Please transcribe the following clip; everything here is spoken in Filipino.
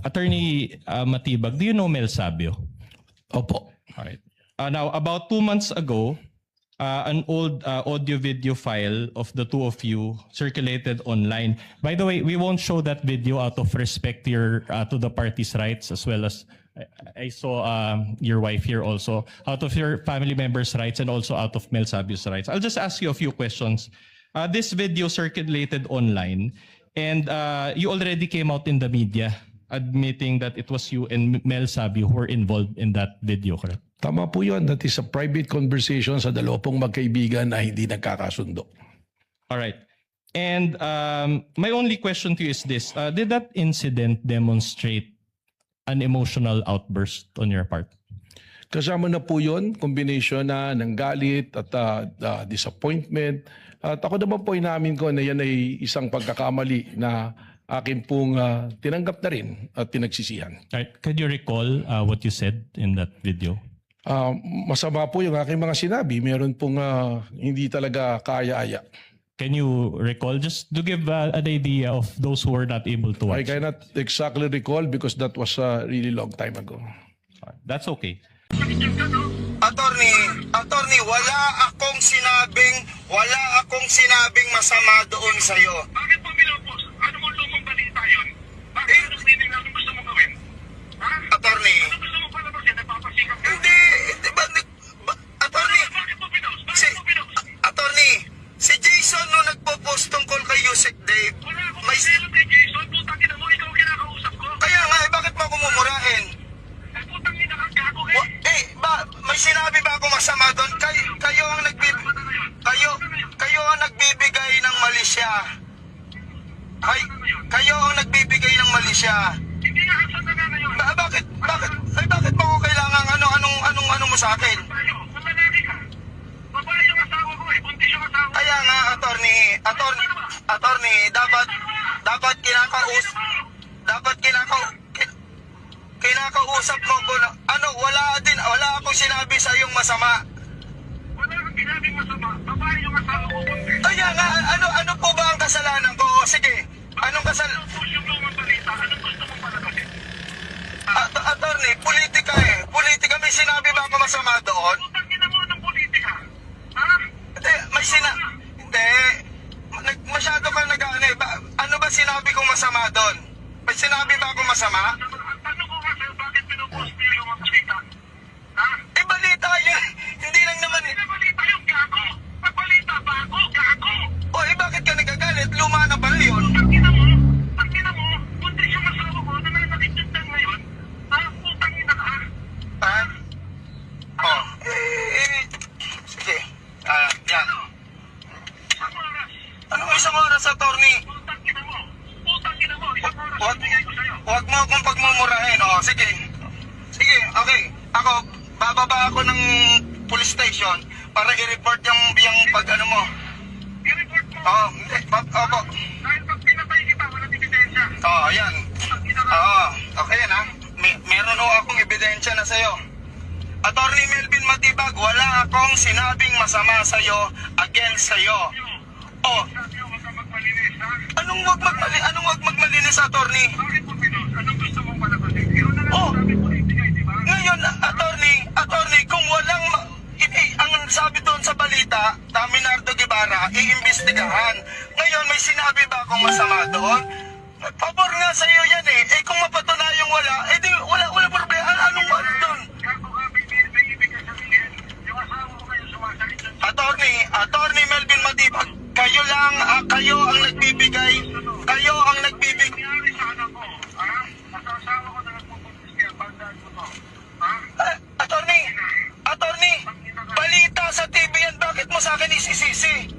Attorney Matibag, do you know Mel Sabio? Opo. All right. Now, about 2 months ago, an old audio-video file of the two of you circulated online. By the way, we won't show that video out of respect to your to the party's rights, as well as I saw your wife here also, out of your family members' rights and also out of Mel Sabio's rights. I'll just ask you a few questions. This video circulated online, and you already came out in the media admitting that it was you and Mel Sabio who were involved in that video, correct? Tama po yun. That is a private conversation sa dalawa pong magkaibigan na hindi nagkakasundo. All right. And my only question to you is this. Did that incident demonstrate an emotional outburst on your part? Kasama na po yun, combination na ng galit at disappointment. At ako naman po inamin ko na yan ay isang pagkakamali na akin pong tinanggap na rin at pinagsisihan. All right. Could you recall what you said in that video? Masama po yung aking mga sinabi. Meron pong hindi talaga kaya-aya. Can you recall, just to give an idea of those who were not able to I watch? cannot exactly recall because that was a really long time ago. That's okay. Attorney, wala akong sinabing masama doon sa'yo. Bakit po pinupost? Ano mo lumang balita yun? Bakit anong tinig natin gusto mo gawin? Ha? Attorney, Ano gusto mo palabasin? Nagpapasikap ka? hindi attorney, Bakit mo pinost? Bakit mo pinost? attorney, si Jason nung nagpo-post tungkol kay Yusek Dave, Wala akong pakialam kay Jason. Putang ina mo, ikaw ang kinakausap ko. kaya nga bakit mo ako mumurahin? Eh, putang ina kang gago May sinabi ba ako masama doon? Kayo ang nagbibigay ng mali siya. Kayo ang nagbibigay ng mali siya. Hindi nga ang sanda na yun. Bakit mo ako kailangan anong mo sa akin? Tayo, kung lalaki ka. Babae yung asawa ko eh. Buntis yung asawa ko. Kaya nga, attorney, dapat kinakausap mo ko na, wala akong sinabi sa iyong masama. Wala kang ginabing masama. Babae yung asawa ko. Buntis. Kaya nga, ano po ba ang kasalanan ko? Sige, anong kasalanan? Pinupost yung lumang balita. Anong gusto mo palabasin? Attorney, politika eh. Politika, may sinabi ba ako masama doon? Putang ina mo ng politika. Ha? Hindi, Hindi. Masyado ka ano ba sinabi kong masama doon? May sinabi ba ako masama? Ang tanong ko nga sa'yo, bakit pinupost mo yung lumang balita? Ha? Balita yun. Hindi lang naman eh. Hindi na balita yung gago. Pag balita ba ako, gago? Bakit ka nagagalit? Luma na pala yun. Pag ina mo, buntis yung asawa ko na nakikita ngayon. Ha? Putang ina ka. Ha? Sige. Yan. Isang oras. Anong isang oras, attorney? Putang ina mo. Isang oras. Bigay ko sa'yo. Huwag mo akong pagmumurahin. Sige. Sige, okay. Ako, bababa ako ng police station para i-report yung pag-ano mo. I-report mo. Opo. Dahil pag pinatay kita, walang ebidensya. Yan. Putang ina ka. Okay yan ha. Meron ho akong ebidensya na sa'yo. Attorney Melvin Matibag, wala akong sinabing masama sa'yo against sa'yo. Sabi mo, huwag ka magmalinis, ha? Anong wag magmalinis, attorney? Bakit mo pinost? Anong gusto mong palabasin? Ikaw na lang sabi politika, di ba? Ngayon, attorney, kung walang ang sabi doon sa balita, Minardo Guevara, iimbestigahan. Ngayon, may sinabi ba akong masama doon? Pabor nga sa iyo yan eh. Kung mapatunayang wala, di wala problema. Anong wala doon? Gago ka, may ibig ka sabihin. Yung asawa ko ngayon sumasalit sa Attorney Melvin Matibag, kayo ang nagbibigay. nangyari sa anak ko, ha? Nasa-asawa ko na nagpupuntis kaya, bandaan mo to. Ha? Attorney, balita sa TV yan, bakit mo sa akin isisisi?